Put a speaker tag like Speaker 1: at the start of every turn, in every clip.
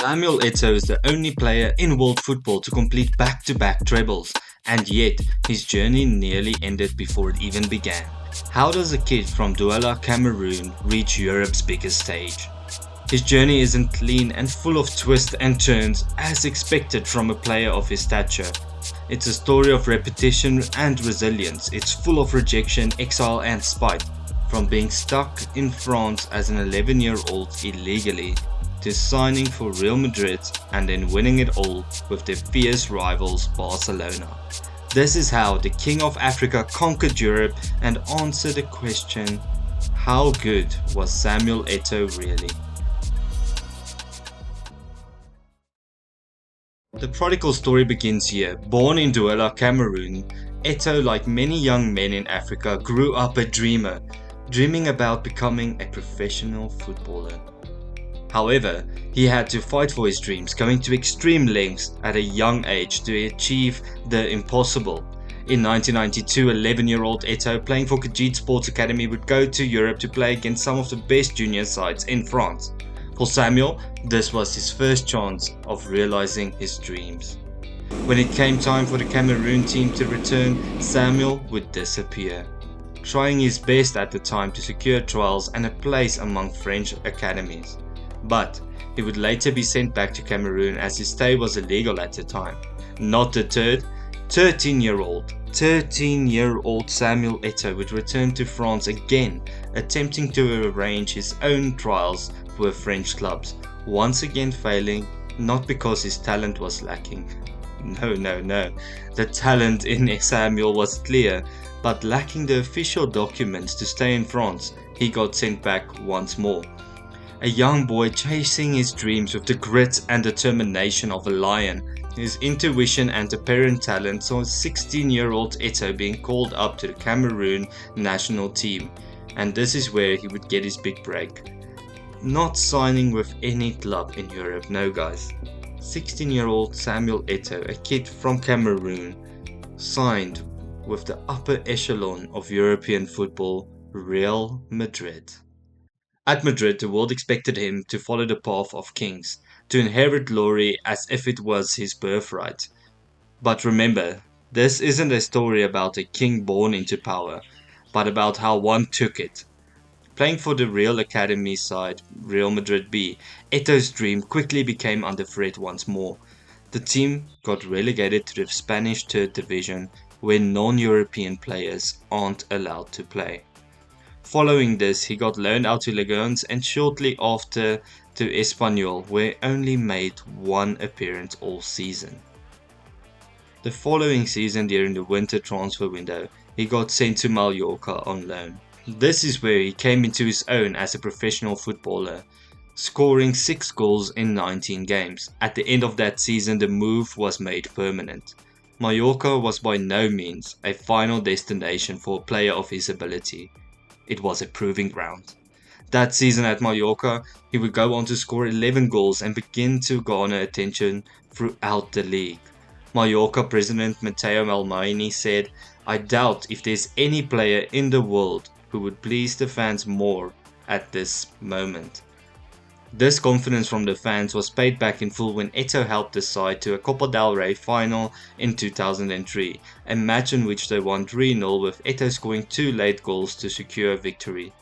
Speaker 1: Samuel Eto'o is the only player in world football to complete back-to-back trebles, and yet his journey nearly ended before it even began. How does a kid from Douala, Cameroon reach Europe's biggest stage? His journey isn't clean and full of twists and turns as expected from a player of his stature. It's a story of repetition and resilience. It's full of rejection, exile and spite. From being stuck in France as an 11-year-old illegally, to signing for Real Madrid and then winning it all with their fierce rivals Barcelona. This is how the King of Africa conquered Europe and answered the question, how good was Samuel Eto'o really? The prodigal story begins here. Born in Douala, Cameroon, Eto'o, like many young men in Africa, grew up a dreamer, dreaming about becoming a professional footballer. However, he had to fight for his dreams, going to extreme lengths at a young age to achieve the impossible. In 1992, 11-year-old Eto'o, playing for Kajit Sports Academy, would go to Europe to play against some of the best junior sides in France. For Samuel, this was his first chance of realizing his dreams. When it came time for the Cameroon team to return, Samuel would disappear, trying his best at the time to secure trials and a place among French academies. But he would later be sent back to Cameroon as his stay was illegal at the time. Not deterred, 13-year-old Samuel Eto'o would return to France again, attempting to arrange his own trials with French clubs, once again failing, not because his talent was lacking. No. The talent in Samuel was clear, but lacking the official documents to stay in France, he got sent back once more. A young boy chasing his dreams with the grit and determination of a lion, his intuition and apparent talent saw 16-year-old Eto'o being called up to the Cameroon national team, and this is where he would get his big break. Not signing with any club in Europe, no guys. 16-year-old Samuel Eto'o, a kid from Cameroon, signed with the upper echelon of European football, Real Madrid. At Madrid, the world expected him to follow the path of kings, to inherit glory as if it was his birthright. But remember, this isn't a story about a king born into power, but about how one took it. Playing for the Real Academy side, Real Madrid B, Eto'o's dream quickly became under threat once more. The team got relegated to the Spanish 3rd division, where non-European players aren't allowed to play. Following this, he got loaned out to Leganés and shortly after to Espanyol, where only made one appearance all season. The following season, during the winter transfer window, he got sent to Mallorca on loan. This is where he came into his own as a professional footballer, scoring 6 goals in 19 games. At the end of that season, the move was made permanent. Mallorca was by no means a final destination for a player of his ability. It was a proving ground. That season at Mallorca, he would go on to score 11 goals and begin to garner attention throughout the league. Mallorca president Matteo Malmaini said, "I doubt if there's any player in the world who would please the fans more at this moment." This confidence from the fans was paid back in full when Eto'o helped the side to a Copa del Rey final in 2003, a match in which they won 3-0 with Eto'o scoring 2 late goals to secure a victory.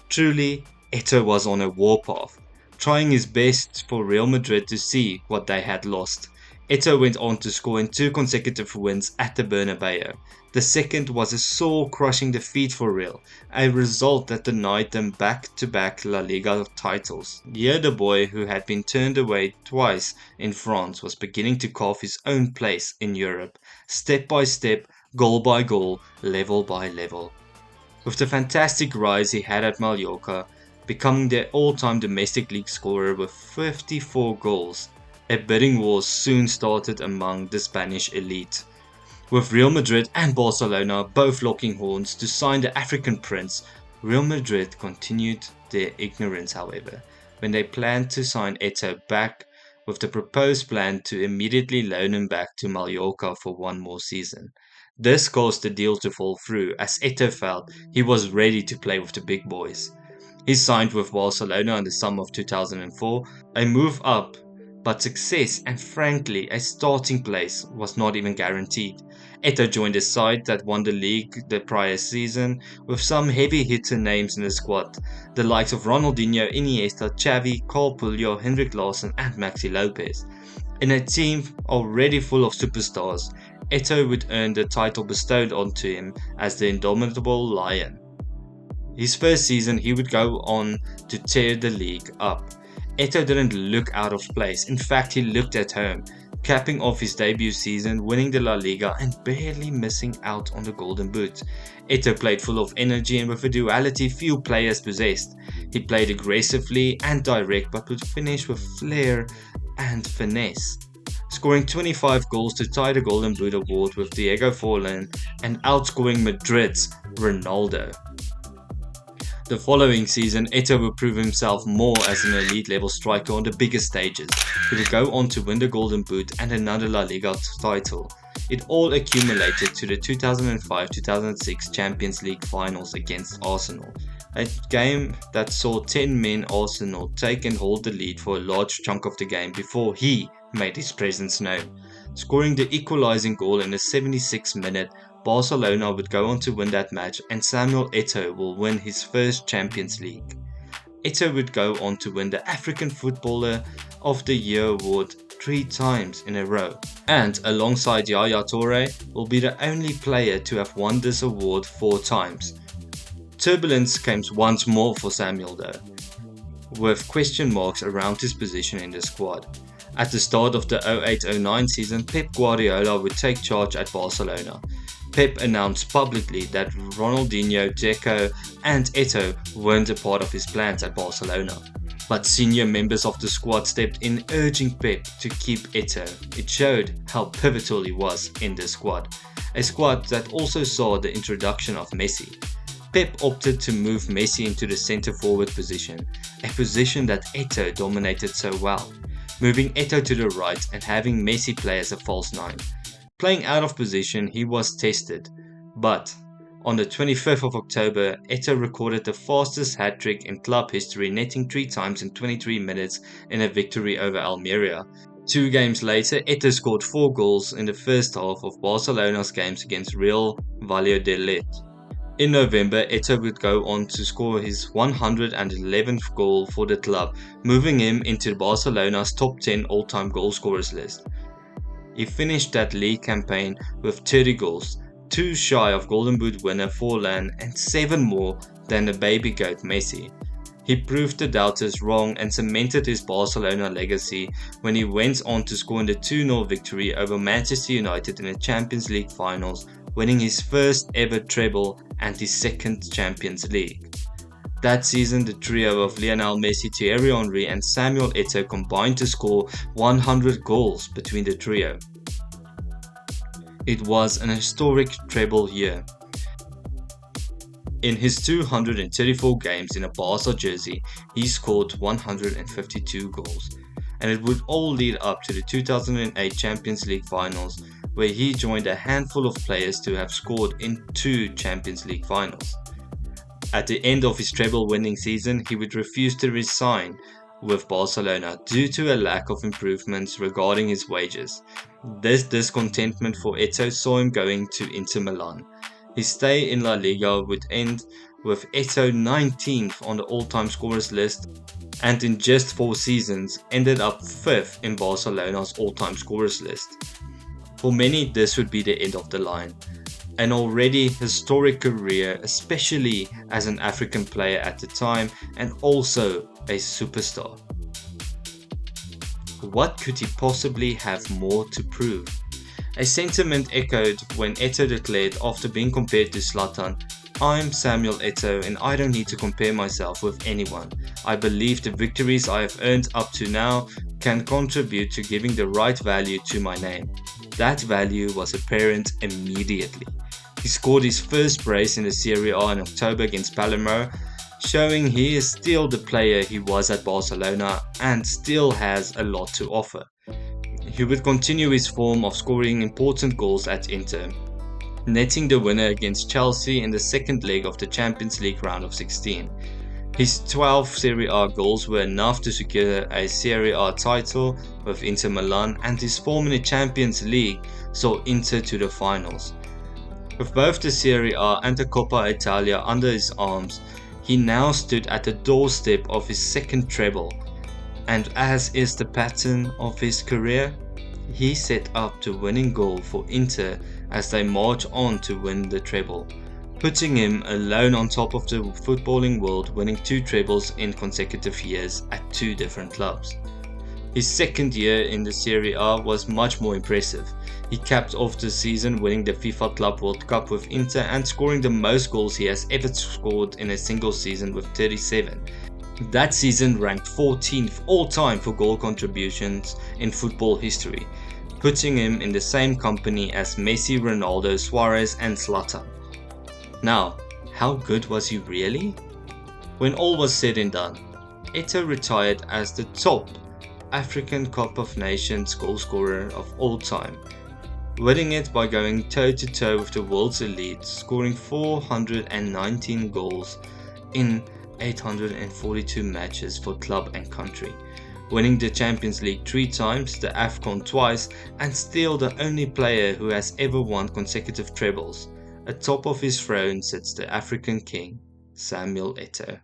Speaker 1: Truly, Eto'o was on a warpath, trying his best for Real Madrid to see what they had lost. Eto'o went on to score in 2 consecutive wins at the Bernabeu. The second was a soul-crushing defeat for Real, a result that denied them back-to-back La Liga titles. Here the boy who had been turned away twice in France was beginning to carve his own place in Europe, step by step, goal by goal, level by level. With the fantastic rise he had at Mallorca, becoming their all-time domestic league scorer with 54 goals, a bidding war soon started among the Spanish elite. With Real Madrid and Barcelona both locking horns to sign the African prince, Real Madrid continued their ignorance, however, when they planned to sign Eto'o back with the proposed plan to immediately loan him back to Mallorca for one more season. This caused the deal to fall through as Eto'o felt he was ready to play with the big boys. He signed with Barcelona in the summer of 2004, a move up, but success and frankly a starting place was not even guaranteed. Eto'o joined a side that won the league the prior season with some heavy hitter names in the squad, the likes of Ronaldinho, Iniesta, Xavi, Carl Pullo, Henrik Larsson and Maxi Lopez. In a team already full of superstars, Eto'o would earn the title bestowed onto him as the Indomitable Lion. His first season he would go on to tear the league up. Eto'o didn't look out of place, in fact he looked at home, capping off his debut season, winning the La Liga and barely missing out on the Golden Boot. Eto'o played full of energy and with a duality few players possessed. He played aggressively and direct but would finish with flair and finesse, scoring 25 goals to tie the Golden Boot award with Diego Forlan and outscoring Madrid's Ronaldo. The following season, Eto'o would prove himself more as an elite level striker on the biggest stages. He would go on to win the Golden Boot and another La Liga title. It all accumulated to the 2005-2006 Champions League finals against Arsenal, a game that saw 10 men Arsenal take and hold the lead for a large chunk of the game before he made his presence known. Scoring the equalising goal in the 76th minute, Barcelona would go on to win that match and Samuel Eto'o will win his first Champions League. Eto'o would go on to win the African Footballer of the Year award 3 times in a row, and alongside Yaya Toure will be the only player to have won this award 4 times. Turbulence came once more for Samuel though, with question marks around his position in the squad. At the start of the 08-09 season, Pep Guardiola would take charge at Barcelona. Pep announced publicly that Ronaldinho, Deco and Eto'o weren't a part of his plans at Barcelona. But senior members of the squad stepped in urging Pep to keep Eto'o. It showed how pivotal he was in the squad, a squad that also saw the introduction of Messi. Pep opted to move Messi into the centre forward position, a position that Eto'o dominated so well, moving Eto'o to the right and having Messi play as a false 9. Playing out of position, he was tested, but on the 25th of October, Eto'o recorded the fastest hat-trick in club history, netting 3 times in 23 minutes in a victory over Almeria. 2 games later, Eto'o scored 4 goals in the first half of Barcelona's games against Real Valladolid. In November, Eto'o would go on to score his 111th goal for the club, moving him into Barcelona's top 10 all-time goal scorers list. He finished that league campaign with 30 goals, 2 shy of Golden Boot winner Forlan and 7 more than the baby goat Messi. He proved the doubters wrong and cemented his Barcelona legacy when he went on to score in the 2-0 victory over Manchester United in the Champions League finals, winning his first ever treble and his second Champions League. That season, the trio of Lionel Messi, Thierry Henry and Samuel Eto'o combined to score 100 goals between the trio. It was an historic treble year. In his 234 games in a Barca jersey, he scored 152 goals, and it would all lead up to the 2008 Champions League finals, where he joined a handful of players to have scored in 2 Champions League finals. At the end of his treble-winning season, he would refuse to resign with Barcelona due to a lack of improvements regarding his wages. This discontentment for Eto'o saw him going to Inter Milan. His stay in La Liga would end with Eto'o 19th on the all-time scorers list, and in just 4 seasons ended up 5th in Barcelona's all-time scorers list. For many, this would be the end of the line. An already historic career, especially as an African player at the time and also a superstar. What could he possibly have more to prove? A sentiment echoed when Eto'o declared after being compared to Zlatan, "I'm Samuel Eto'o and I don't need to compare myself with anyone. I believe the victories I have earned up to now can contribute to giving the right value to my name." That value was apparent immediately. He scored his first brace in the Serie A in October against Palermo, showing he is still the player he was at Barcelona and still has a lot to offer. He would continue his form of scoring important goals at Inter, netting the winner against Chelsea in the second leg of the Champions League round of 16. His 12 Serie A goals were enough to secure a Serie A title with Inter Milan, and his form in the Champions League saw Inter to the finals. With both the Serie A and the Coppa Italia under his arms, he now stood at the doorstep of his second treble, and as is the pattern of his career, he set up the winning goal for Inter as they march on to win the treble, putting him alone on top of the footballing world, winning 2 trebles in consecutive years at 2 different clubs. His second year in the Serie A was much more impressive. He capped off the season winning the FIFA Club World Cup with Inter and scoring the most goals he has ever scored in a single season with 37. That season ranked 14th all time for goal contributions in football history, putting him in the same company as Messi, Ronaldo, Suarez and Zlatan. Now, how good was he really? When all was said and done, Eto'o retired as the top African Cup of Nations goalscorer of all time, winning it by going toe-to-toe with the world's elite, scoring 419 goals in 842 matches for club and country, winning the Champions League 3 times, the AFCON twice, and still the only player who has ever won consecutive trebles. Atop of his throne sits the African king, Samuel Eto'o.